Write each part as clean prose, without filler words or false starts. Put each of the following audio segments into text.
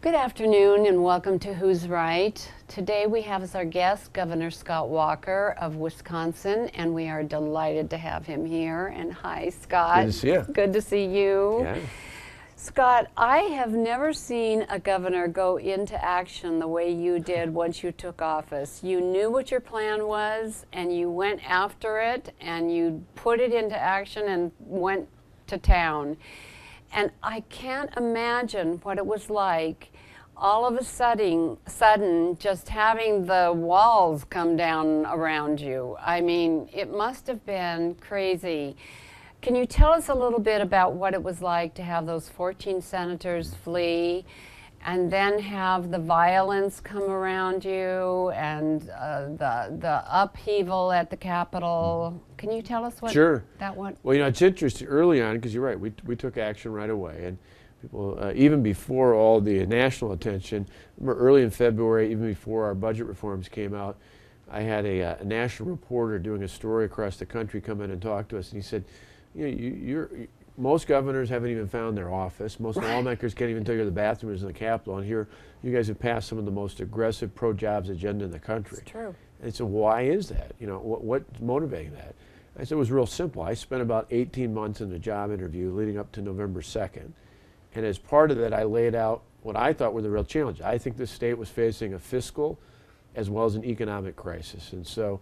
Good afternoon and welcome to Who's Right. Today we have as our guest Governor Scott Walker of Wisconsin, and we are delighted to have him here. And hi, Scott. Good to see you. Good to see you. Yeah. Scott, I have never seen a governor go into action the way you did once you took office. You knew what your plan was and you went after it and you put it into action and went to town. And I can't imagine what it was like all of a sudden just having the walls come down around you. I mean, it must have been crazy. Can you tell us a little bit about what it was like to have those 14 senators flee and then have the violence come around you and the upheaval at the Capitol? Can you tell us what Sure. that one? Well, it's interesting early on, because you're right, we took action right away. And people, even before all the national attention, remember early in February, even before our budget reforms came out, I had a national reporter doing a story across the country come in and talk to us, and he said, most governors haven't even found their office. Most lawmakers can't even tell you where the bathroom is in the Capitol. And here, you guys have passed some of the most aggressive pro-jobs agenda in the country. It's true. And so why is that? What's motivating that? I said it was real simple. I spent about 18 months in the job interview leading up to November 2nd. And as part of that, I laid out what I thought were the real challenges. I think the state was facing a fiscal as well as an economic crisis. And so,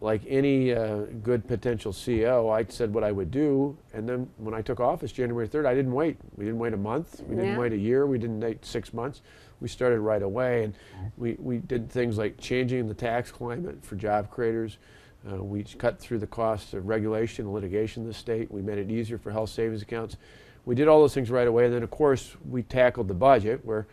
like any good potential CEO, I said what I would do, and then when I took office January 3rd, I didn't wait. We didn't wait a month, we didn't wait a year, we didn't wait 6 months. We started right away, and we did things like changing the tax climate for job creators. We cut through the costs of regulation and litigation in the state. We made it easier for health savings accounts. We did all those things right away, and then of course we tackled the budget, where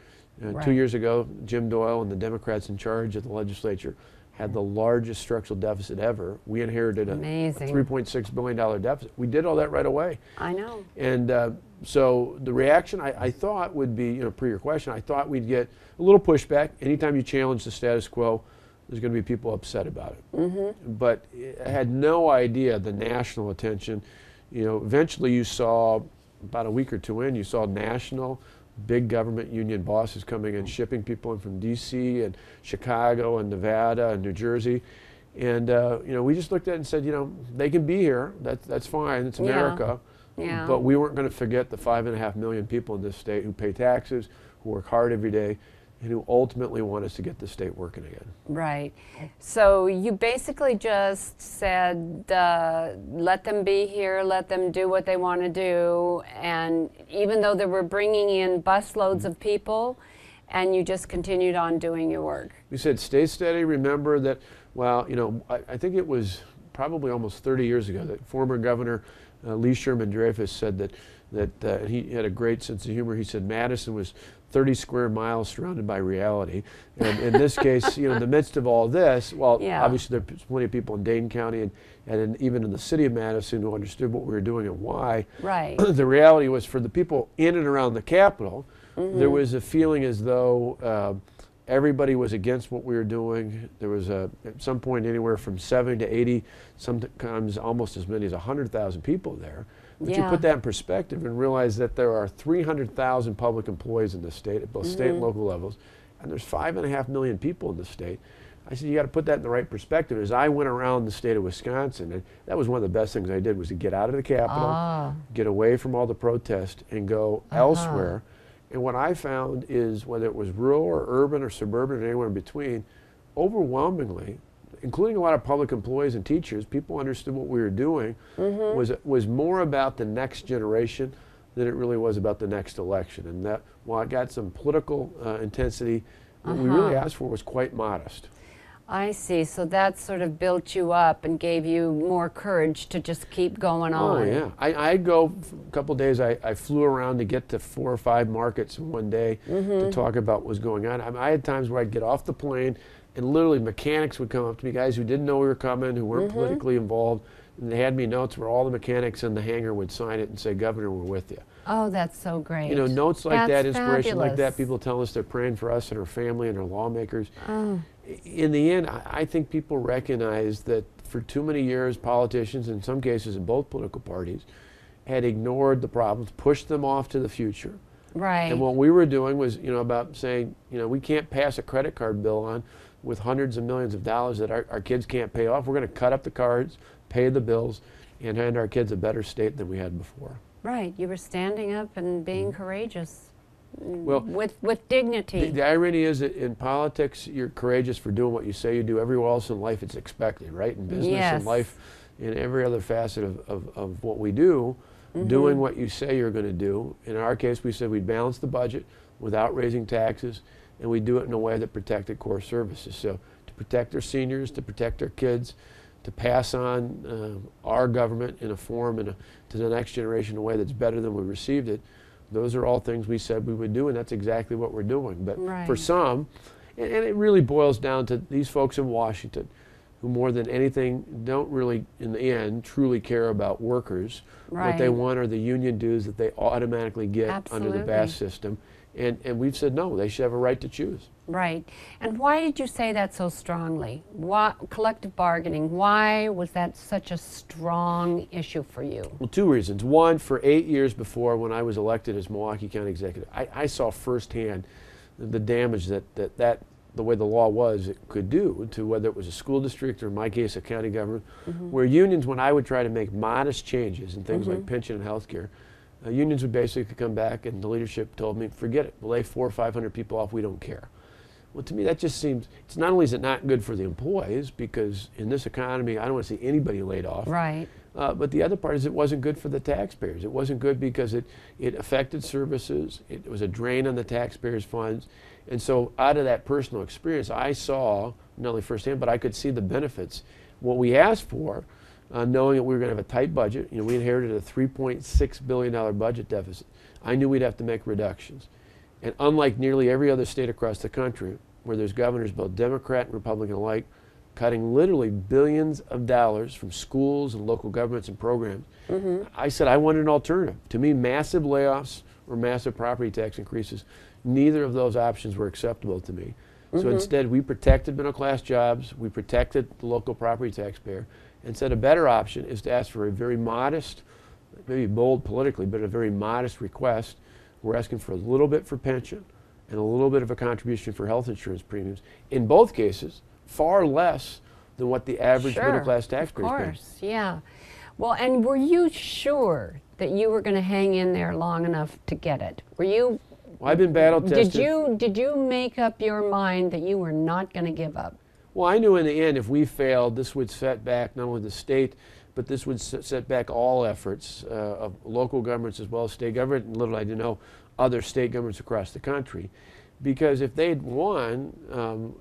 2 years ago, Jim Doyle and the Democrats in charge of the legislature had the largest structural deficit ever. We inherited a $3.6 billion deficit. We did all that right away. I know. And so the reaction I thought would be, per your question, I thought we'd get a little pushback. Anytime you challenge the status quo, there's going to be people upset about it. But I had no idea the national attention. Eventually you saw, about a week or two in, you saw national big government union bosses coming in, shipping people in from DC and Chicago and Nevada and New Jersey. And we just looked at it and said, they can be here, that's fine, it's America. Yeah. But we weren't going to forget the 5.5 million people in this state who pay taxes, who work hard every day, and who ultimately want us to get the state working again. Right. So you basically just said, let them be here, let them do what they want to do, and even though they were bringing in busloads of people, and you just continued on doing your work. We said, stay steady, remember that, I think it was probably almost 30 years ago that former Governor Lee Sherman Dreyfus said that he had a great sense of humor. He said Madison was 30 square miles surrounded by reality. And in this case, in the midst of all this, obviously there's plenty of people in Dane County and even in the city of Madison who understood what we were doing and why. Right. The reality was, for the people in and around the Capitol, there was a feeling as though everybody was against what we were doing. There was at some point anywhere from 70 to 80, sometimes almost as many as 100,000 people there. But you put that in perspective and realize that there are 300,000 public employees in the state at both state and local levels, and there's 5.5 million people in the state. I said, you got to put that in the right perspective. As I went around the state of Wisconsin, and that was one of the best things I did, was to get out of the Capitol, get away from all the protest, and go elsewhere. And what I found is, whether it was rural or urban or suburban or anywhere in between, overwhelmingly, including a lot of public employees and teachers, people understood what we were doing was more about the next generation than it really was about the next election. And that, while it got some political intensity, what we really asked for was quite modest. I see. So that sort of built you up and gave you more courage to just keep going on. Oh, yeah. I'd go a couple of days. I flew around to get to 4 or 5 markets in one day to talk about what was going on. I had times where I'd get off the plane and literally mechanics would come up to me, guys who didn't know we were coming, who weren't politically involved, and they had me notes where all the mechanics in the hangar would sign it and say, Governor, we're with you. Oh, that's so great. Notes like that, inspiration like that, fabulous. people telling us they're praying for us and our family and our lawmakers. In the end, I think people recognize that for too many years, politicians, in some cases in both political parties, had ignored the problems, pushed them off to the future, Right. And what we were doing was, about saying, we can't pass a credit card bill on with hundreds of millions of dollars that our kids can't pay off. We're going to cut up the cards, pay the bills, and hand our kids a better state than we had before. Right. You were standing up and being courageous. Well, with dignity. The irony is that in politics, you're courageous for doing what you say you do. Everywhere else in life, it's expected, right? In business and life, in every other facet of what we do, doing what you say you're going to do. In our case, we said we'd balance the budget without raising taxes, and we do it in a way that protected core services. So to protect our seniors, to protect our kids, to pass on our government in a form to the next generation in a way that's better than we received it. Those are all things we said we would do, and that's exactly what we're doing. But for some, and it really boils down to these folks in Washington who more than anything don't really, in the end, truly care about workers. What they want are the union dues that they automatically get under the BAS system. And we've said no, they should have a right to choose. Right. And why did you say that so strongly? Why, collective bargaining, why was that such a strong issue for you? Well, two reasons. One, for 8 years before, when I was elected as Milwaukee County Executive, I saw firsthand the damage that the way the law was, it could do to whether it was a school district or, in my case, a county government, where unions, when I would try to make modest changes in things like pension and health care, unions would basically come back and the leadership told me, forget it, we'll lay 400 or 500 people off, we don't care. Well, to me, that just seems, it's not only is it not good for the employees, because in this economy, I don't want to see anybody laid off. Right. But the other part is it wasn't good for the taxpayers. It wasn't good because it affected services. It was a drain on the taxpayers' funds. And so out of that personal experience, I saw, not only firsthand, but I could see the benefits. What we asked for, knowing that we were going to have a tight budget, we inherited a $3.6 billion budget deficit. I knew we'd have to make reductions. And unlike nearly every other state across the country, where there's governors, both Democrat and Republican alike, cutting literally billions of dollars from schools and local governments and programs, I said I wanted an alternative. To me, massive layoffs or massive property tax increases, neither of those options were acceptable to me. So instead, we protected middle-class jobs, we protected the local property taxpayer, and said a better option is to ask for a very modest, maybe bold politically, but a very modest request. We're asking for a little bit for pension and a little bit of a contribution for health insurance premiums. In both cases, far less than what the average middle-class taxpayer is paying. Of course, yeah. Well, and were you sure that you were going to hang in there long enough to get it? Were you? Well, I've been battle tested. Did you make up your mind that you were not going to give up? Well, I knew in the end if we failed, this would set back not only the state, but this would set back all efforts of local governments as well as state government, and little I didn't know, other state governments across the country. Because if they'd won,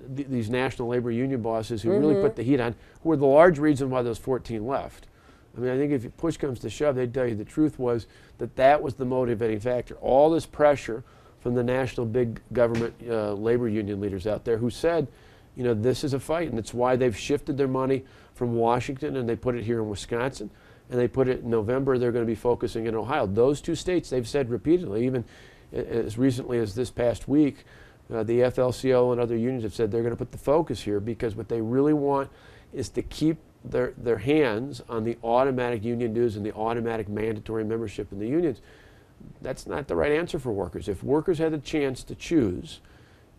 these national labor union bosses who really put the heat on, were the large reason why those 14 left. I mean, I think if push comes to shove, they'd tell you the truth was that was the motivating factor. All this pressure from the national big government labor union leaders out there who said, this is a fight, and it's why they've shifted their money from Washington and they put it here in Wisconsin, and they put it in November, they're going to be focusing in Ohio. Those two states, they've said repeatedly, even as recently as this past week, the FLCO and other unions have said they're going to put the focus here because what they really want is to keep their hands on the automatic union dues and the automatic mandatory membership in the unions. That's not the right answer for workers. If workers had the chance to choose,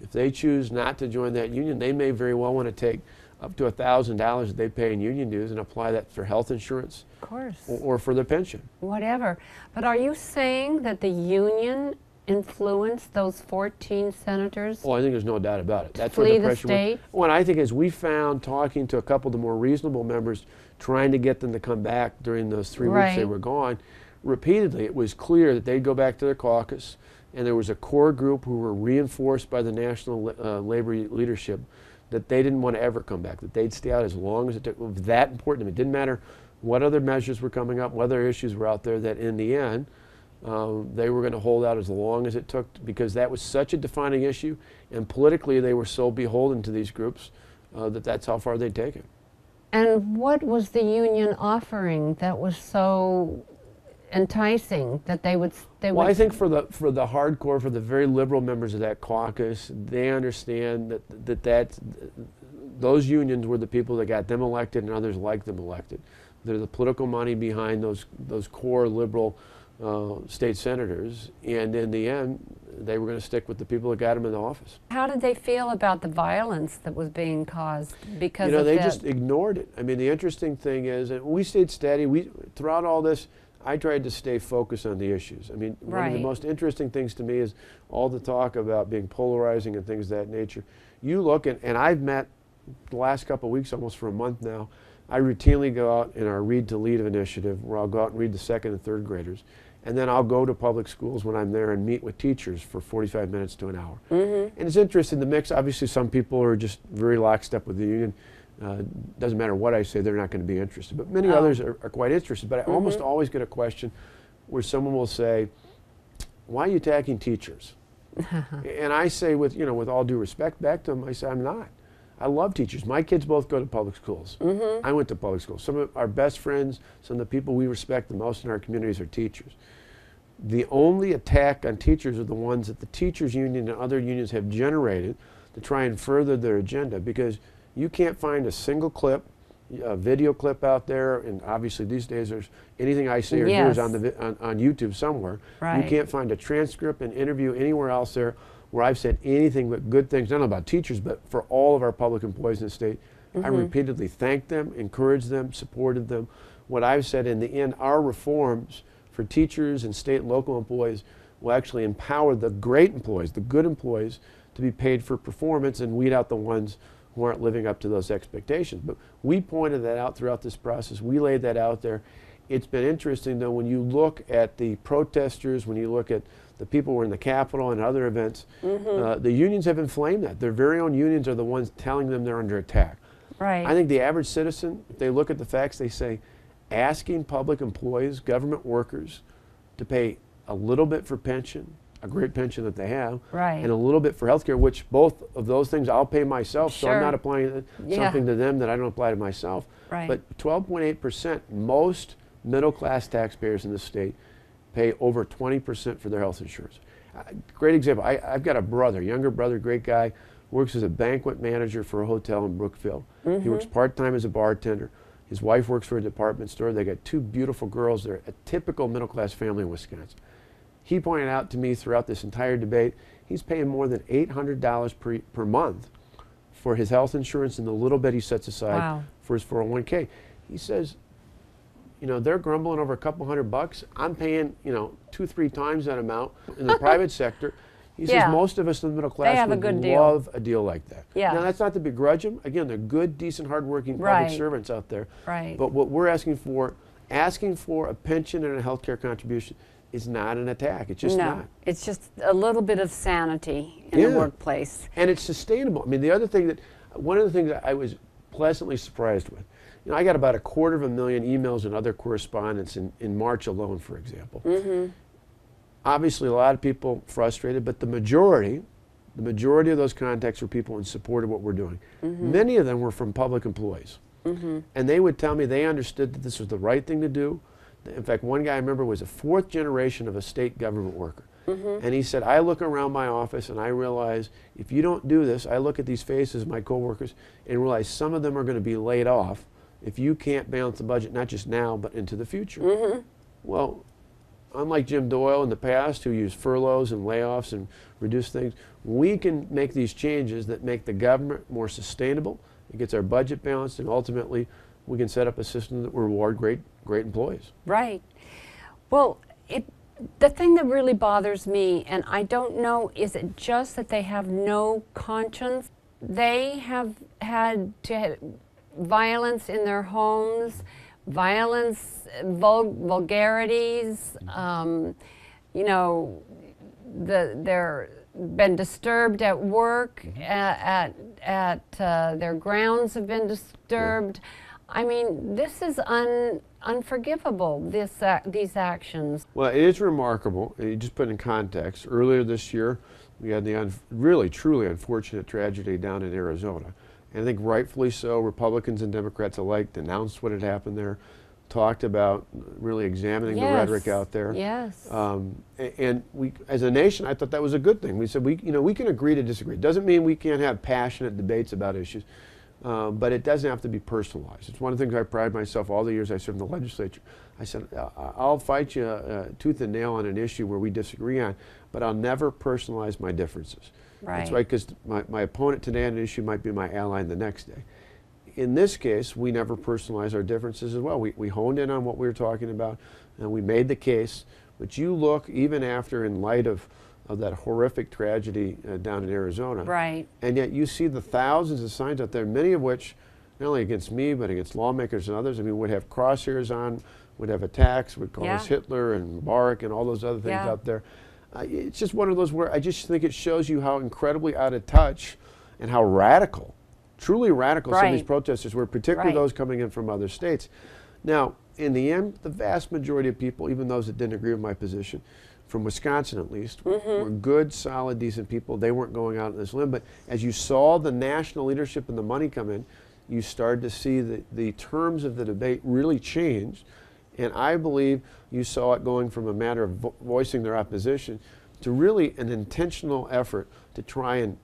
if they choose not to join that union, they may very well want to take up to $1,000 that they pay in union dues and apply that for health insurance, of course, or for their pension. Whatever. But are you saying that the union influenced those 14 senators? Well, I think there's no doubt about it. That's flee where the the pressure state? What I think is we found, talking to a couple of the more reasonable members, trying to get them to come back during those 3 weeks they were gone, repeatedly it was clear that they'd go back to their caucus, and there was a core group who were reinforced by the national labor leadership that they didn't want to ever come back, that they'd stay out as long as it took. It was that important to them. It didn't matter what other measures were coming up, what other issues were out there, that in the end, they were going to hold out as long as it took, because that was such a defining issue, and politically they were so beholden to these groups that's how far they'd take it. And what was the union offering that was so enticing that they would? Well, I think for the hardcore, for the very liberal members of that caucus, they understand that those unions were the people that got them elected and others like them elected. They're the political money behind those core liberal state senators, and in the end, they were going to stick with the people that got them in the office. How did they feel about the violence that was being caused because of they that? just ignored it. I mean, the interesting thing is that we stayed steady. Throughout all this, I tried to stay focused on the issues. I mean, one of the most interesting things to me is all the talk about being polarizing and things of that nature. You look at, and I've met the last couple of weeks, almost for a month now, I routinely go out in our Read to Lead initiative, where I'll go out and read the second and third graders. And then I'll go to public schools when I'm there and meet with teachers for 45 minutes to an hour. And it's interesting, the mix. Obviously, some people are just very lockstep with the union. Doesn't matter what I say, they're not going to be interested. But many others are quite interested. But I almost always get a question where someone will say, why are you attacking teachers? And I say, with all due respect back to them, I say, I'm not. I love teachers. My kids both go to public schools. I went to public schools. Some of our best friends, some of the people we respect the most in our communities are teachers. The only attack on teachers are the ones that the teachers union and other unions have generated to try and further their agenda, because you can't find a single clip, a video clip out there, and obviously these days there's anything I say or do is on YouTube somewhere. You can't find a transcript, an interview anywhere else there where I've said anything but good things, not only about teachers, but for all of our public employees in the state. I repeatedly thanked them, encouraged them, supported them. What I've said, in the end, our reforms for teachers and state and local employees will actually empower the great employees, the good employees, to be paid for performance and weed out the ones who aren't living up to those expectations. But we pointed that out throughout this process. We laid that out there. It's been interesting, though, when you look at the protesters, when you look at the people who were in the Capitol and other events, the unions have inflamed that. Their very own unions are the ones telling them they're under attack. I think the average citizen, if they look at the facts, they say, asking public employees, government workers, to pay a little bit for pension, a great pension that they have, and a little bit for health care, which both of those things I'll pay myself, so I'm not applying something to them that I don't apply to myself. But 12.8%, most middle-class taxpayers in this state pay over 20% for their health insurance. Great example, I've got a brother, younger brother, great guy, works as a banquet manager for a hotel in Brookville. He works part-time as a bartender. His wife works for a department store. They got two beautiful girls. They're a typical middle-class family in Wisconsin. He pointed out to me throughout this entire debate, he's paying more than $800 per month for his health insurance and the little bit he sets aside for his 401k. He says, they're grumbling over a couple $100. I'm paying, 2-3 times that amount in the private sector. He says most of us in the middle class would love a deal like that. Now, that's not to begrudge them. Again, they're good, decent, hardworking public servants out there. But what we're asking for a pension and a health care contribution is not an attack. It's just not. It's just a little bit of sanity in the workplace. And it's sustainable. I mean, one of the things that I was pleasantly surprised with, I got about 250,000 emails and other correspondence in March alone, for example. Obviously, a lot of people frustrated, but the majority of those contacts were people in support of what we're doing. Many of them were from public employees. And they would tell me they understood that this was the right thing to do. In fact, one guy I remember was a 4th generation of a state government worker. And he said, I look around my office and I realize if you don't do this, I look at these faces, my coworkers, and realize some of them are going to be laid off if you can't balance the budget, not just now, but into the future. Well, unlike Jim Doyle in the past, who used furloughs and layoffs and reduced things, we can make these changes that make the government more sustainable. It gets our budget balanced, and ultimately, we can set up a system that will reward great employees. Well, the thing that really bothers me, and I don't know, is it just that they have no conscience? They have had violence in their homes, violence, vulgarities, they're been disturbed at work, their grounds have been disturbed. I mean, this is unforgivable, these actions. Well, it is remarkable. You just put in context, earlier this year, we had the really, truly unfortunate tragedy down in Arizona. And I think rightfully so, Republicans and Democrats alike denounced what had happened there, talked about really examining the rhetoric out there. And we, as a nation, I thought that was a good thing. We said we can agree to disagree. It doesn't mean we can't have passionate debates about issues. but it doesn't have to be personalized. It's one of the things I pride myself all the years I served in the legislature. I said, I'll fight you tooth and nail on an issue where we disagree on, but I'll never personalize my differences. Right. That's right, because my opponent today on an issue might be my ally the next day. In this case, we never personalize our differences as well. We honed in on what we were talking about, and we made the case. But you look, even after, in light of that horrific tragedy down in Arizona, right, and yet you see the thousands of signs out there, many of which, not only against me, but against lawmakers and others, I mean, would have crosshairs on, would have attacks, would call us Hitler and Mubarak and all those other things out there. It's just one of those where I just think it shows you how incredibly out of touch and how radical, truly radical some of these protesters were, particularly those coming in from other states. Now, in the end, the vast majority of people, even those that didn't agree with my position, from Wisconsin at least, were good, solid, decent people. They weren't going out on this limb. But as you saw the national leadership and the money come in, you started to see the terms of the debate really change. And I believe you saw it going from a matter of voicing their opposition to really an intentional effort to try and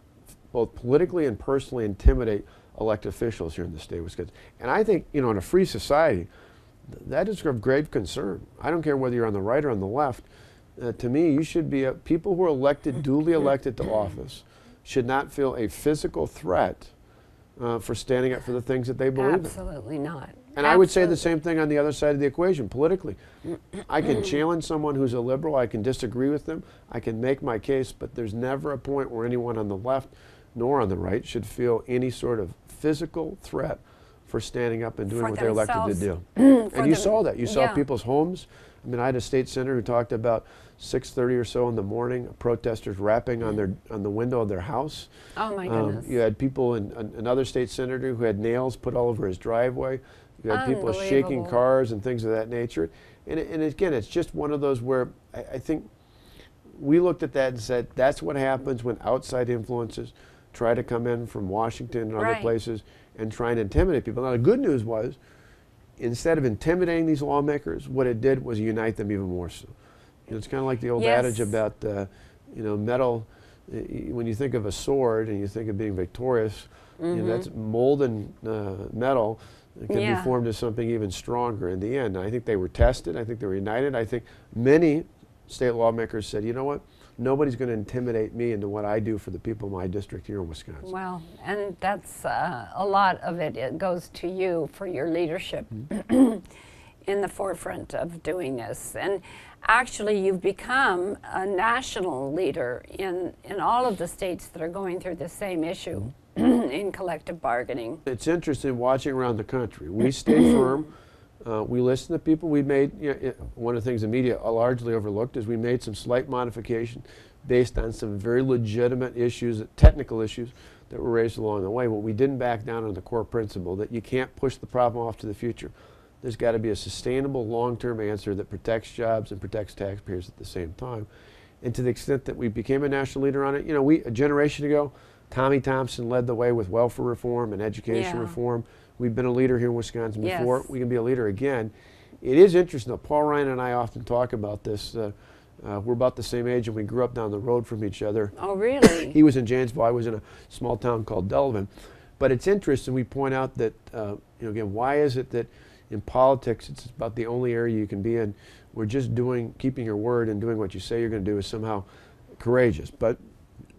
both politically and personally intimidate elected officials here in the state of Wisconsin. And I think, you know, in a free society, that is of grave concern. I don't care whether you're on the right or on the left. To me, you should be, people who are elected, duly elected to office, should not feel a physical threat for standing up for the things that they believe in. Absolutely not. And I would say the same thing on the other side of the equation, politically. I can challenge someone who's a liberal, I can disagree with them, I can make my case, but there's never a point where anyone on the left nor on the right should feel any sort of physical threat for standing up and doing what they're elected to do. And you saw that. You saw people's homes. I mean, I had a state senator who talked about 6:30 or so in the morning, protesters rapping on the window of their house. Oh my goodness. You had people, another state senator who had nails put all over his driveway. You had people shaking cars and things of that nature. And again, it's just one of those where I think we looked at that and said, that's what happens when outside influences try to come in from Washington and other places and try and intimidate people. Now, the good news was, instead of intimidating these lawmakers, what it did was unite them even more so. You know, it's kind of like the old adage about, you know, metal. When you think of a sword and you think of being victorious, you know, that's molten metal. It can be formed as something even stronger in the end. And I think they were tested. I think they were united. I think many state lawmakers said, you know what? Nobody's going to intimidate me into what I do for the people of my district here in Wisconsin. Well, and that's a lot of it. It goes to you for your leadership in the forefront of doing this. And actually, you've become a national leader in all of the states that are going through the same issue in collective bargaining. It's interesting watching around the country. We stay firm. We listen to people. We made, you know, one of the things the media largely overlooked is we made some slight modification based on some very legitimate issues, technical issues that were raised along the way. But we didn't back down on the core principle that you can't push the problem off to the future. There's got to be a sustainable long-term answer that protects jobs and protects taxpayers at the same time. And to the extent that we became a national leader on it, you know, a generation ago, Tommy Thompson led the way with welfare reform and education reform. We've been a leader here in Wisconsin before. We can be a leader again. It is interesting, though. Paul Ryan and I often talk about this. We're about the same age, and we grew up down the road from each other. Oh, really? He was in Janesville. I was in a small town called Delavan. But it's interesting. We point out that, you know, again, why is it that in politics it's about the only area you can be in where just keeping your word and doing what you say you're going to do is somehow courageous? But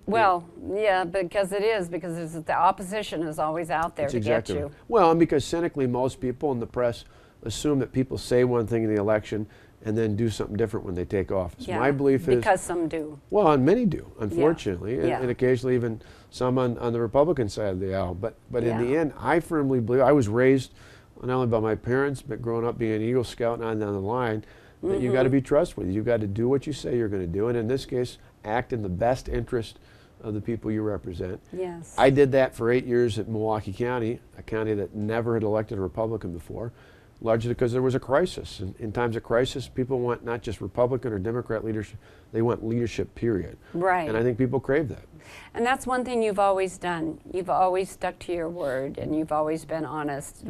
well, yeah, because the opposition is always out there to get you. Well, and because cynically most people in the press assume that people say one thing in the election and then do something different when they take office. My belief is... Because some do. Well, and many do, unfortunately, and occasionally even some on the Republican side of the aisle. But in the end, I firmly believe, I was raised not only by my parents, but growing up being an Eagle Scout and on down the line, that you got to be trustworthy. You got to do what you say you're going to do, and in this case, act in the best interest of the people you represent. Yes. I did that for 8 years at Milwaukee County, a county that never had elected a Republican before, largely because there was a crisis. And in times of crisis, people want not just Republican or Democrat leadership, they want leadership, period. Right. And I think people crave that. And that's one thing you've always done. You've always stuck to your word, and you've always been honest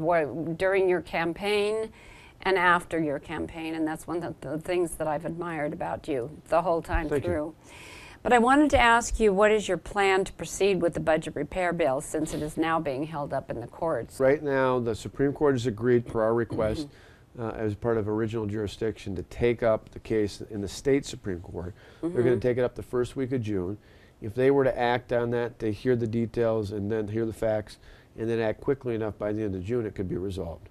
during your campaign and after your campaign, and that's one of the things that I've admired about you the whole time through. But I wanted to ask you, what is your plan to proceed with the budget repair bill since it is now being held up in the courts? Right now, the Supreme Court has agreed, per our request, as part of original jurisdiction, to take up the case in the state Supreme Court. They're going to take it up the first week of June. If they were to act on that, they hear the details and then hear the facts, and then act quickly enough by the end of June, it could be resolved.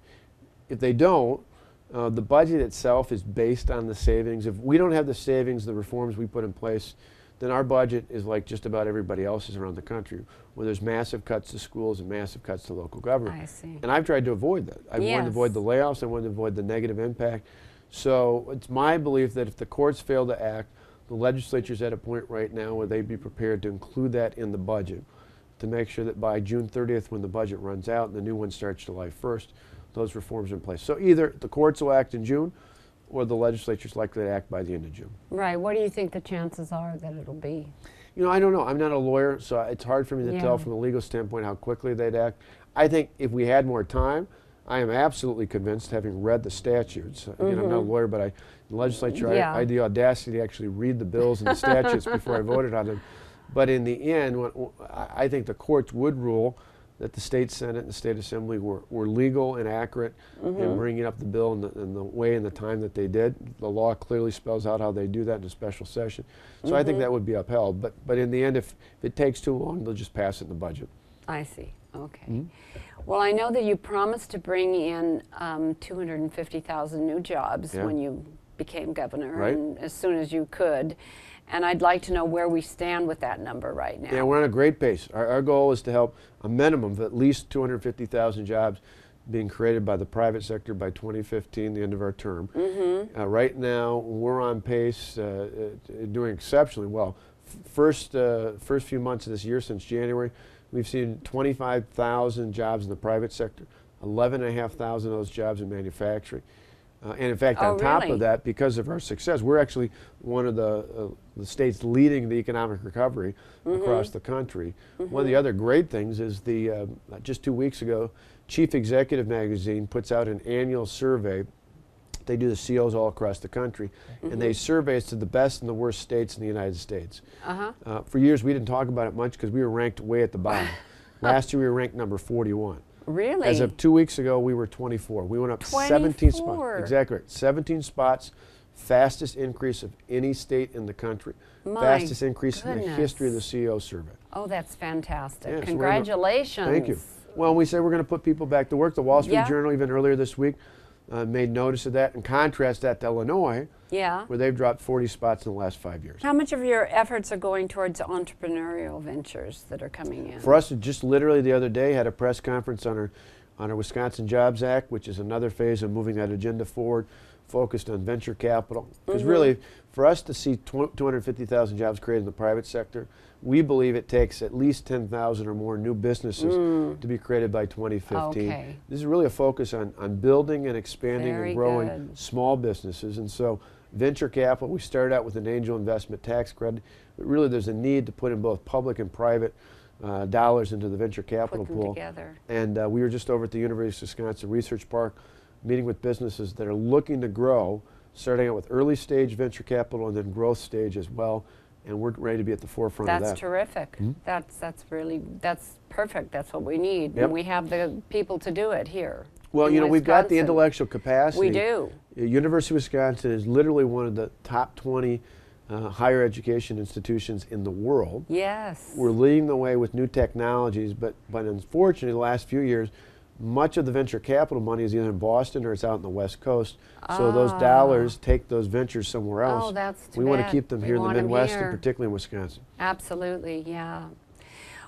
If they don't, the budget itself is based on the savings. If we don't have the savings, the reforms we put in place, then our budget is like just about everybody else's around the country, where there's massive cuts to schools and massive cuts to local government. I see. And I've tried to avoid that. I've wanted to avoid the layoffs. I wanted to avoid the negative impact. So it's my belief that if the courts fail to act, the legislature's at a point right now where they'd be prepared to include that in the budget to make sure that by June 30th, when the budget runs out and the new one starts July 1st, those reforms are in place. So either the courts will act in June, or the legislature's likely to act by the end of June. Right. What do you think the chances are that it'll be? You know, I don't know. I'm not a lawyer, so it's hard for me to tell from a legal standpoint how quickly they'd act. I think if we had more time, I am absolutely convinced, having read the statutes. Again, I'm not a lawyer, but in the legislature, I had the audacity to actually read the bills and the statutes before I voted on them. But in the end, I think the courts would rule that the state Senate and the state Assembly were legal and accurate in bringing up the bill in the way and the time that they did. The law clearly spells out how they do that in a special session. So I think that would be upheld. But in the end, if it takes too long, they'll just pass it in the budget. I see. Okay. Well, I know that you promised to bring in 250,000 new jobs when you became governor, and as soon as you could. And I'd like to know where we stand with that number right now. Yeah, we're on a great pace. Our goal is to help a minimum of at least 250,000 jobs being created by the private sector by 2015, the end of our term. Right now, we're on pace, doing exceptionally well. First few months of this year, since January, we've seen 25,000 jobs in the private sector, 11,500 of those jobs in manufacturing. And in fact, on top of that, because of our success, we're actually one of the states leading the economic recovery across the country. One of the other great things is just 2 weeks ago, Chief Executive Magazine puts out an annual survey. They do the CEOs all across the country, and they survey us to the best and the worst states in the United States. For years, we didn't talk about it much because we were ranked way at the bottom. Last year, we were ranked number 41. Really? As of 2 weeks ago, we were 24. We went up 17 spots. Exactly right. 17 spots. Fastest increase of any state in the country. Fastest increase in the history of the CEO survey. Oh, that's fantastic. Yeah, congratulations. Thank you. Well, we said we're going to put people back to work. The Wall Street Journal, even earlier this week, made notice of that, and contrast that to Illinois, where they've dropped 40 spots in the last 5 years. How much of your efforts are going towards entrepreneurial ventures that are coming in? For us, just literally the other day, had a press conference on our Wisconsin Jobs Act, which is another phase of moving that agenda forward, focused on venture capital. Because really, for us to see 250,000 jobs created in the private sector, we believe it takes at least 10,000 or more new businesses to be created by 2015. This is really a focus on building and expanding and growing small businesses. And so venture capital, we started out with an angel investment tax credit, but really there's a need to put in both public and private dollars into the venture capital pool. And we were just over at the University of Wisconsin Research Park meeting with businesses that are looking to grow, starting out with early stage venture capital and then growth stage as well. And we're ready to be at the forefront of that. That's terrific. That's perfect. That's what we need. And we have the people to do it here. Well, you know, we've got the intellectual capacity. We do. University of Wisconsin is literally one of the top 20 higher education institutions in the world. Yes. We're leading the way with new technologies, but unfortunately, the last few years, much of the venture capital money is either in Boston or it's out on the West Coast. So those dollars take those ventures somewhere else. Oh, that's too We bad. want to keep them here in the Midwest and particularly in Wisconsin. Absolutely, yeah.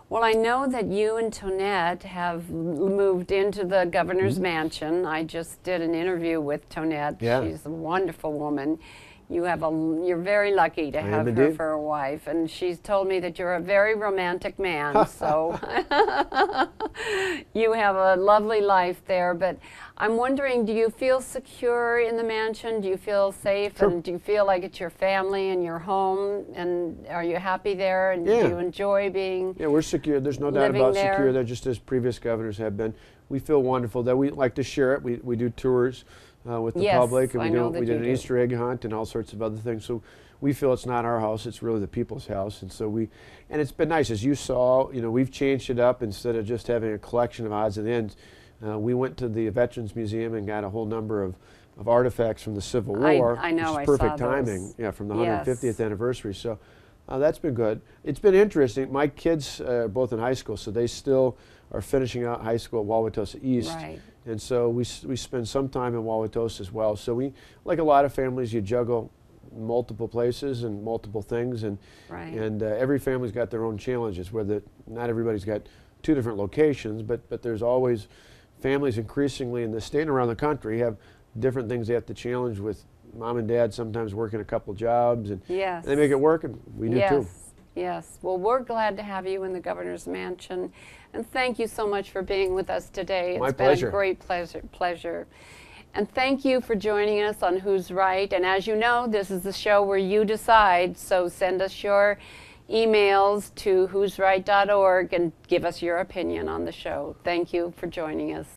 Well, I know that you and Tonette have moved into the governor's mansion. I just did an interview with Tonette. She's a wonderful woman. You're very lucky to have her for a wife, and she's told me that you're a very romantic man, so you have a lovely life there. But I'm wondering, do you feel secure in the mansion? Do you feel safe, and do you feel like it's your family and your home, and are you happy there, and do you enjoy being we're secure. There's no doubt about secure there, just as previous governors have been. We feel wonderful that we like to share it. We do tours with the Yes, public, and I know we that did you an do. Easter egg hunt and all sorts of other things. So we feel it's not our house; it's really the people's house. And so and it's been nice, as you saw. We've changed it up. Instead of just having a collection of odds and ends, we went to the Veterans Museum and got a whole number of artifacts from the Civil War. I know, which I is perfect saw those. timing. Yeah, from the Yes. 150th anniversary. So. That's been good. It's been interesting. My kids are both in high school, so they still are finishing out high school at Wauwatosa East. Right. And so we spend some time in Wauwatosa as well. So we, like a lot of families, you juggle multiple places and multiple things. And, Right. and every family's got their own challenges, where not everybody's got 2 different locations, but there's always families increasingly in the state and around the country have different things they have to challenge with. Mom and dad sometimes working a couple jobs, and Yes. they make it work, and we do too. Yes. Well, we're glad to have you in the governor's mansion, and thank you so much for being with us today. My It's pleasure. been a great pleasure. And thank you for joining us on Who's Right. And as you know, this is the show where you decide. So send us your emails to whosright.org and give us your opinion on the show. Thank you for joining us.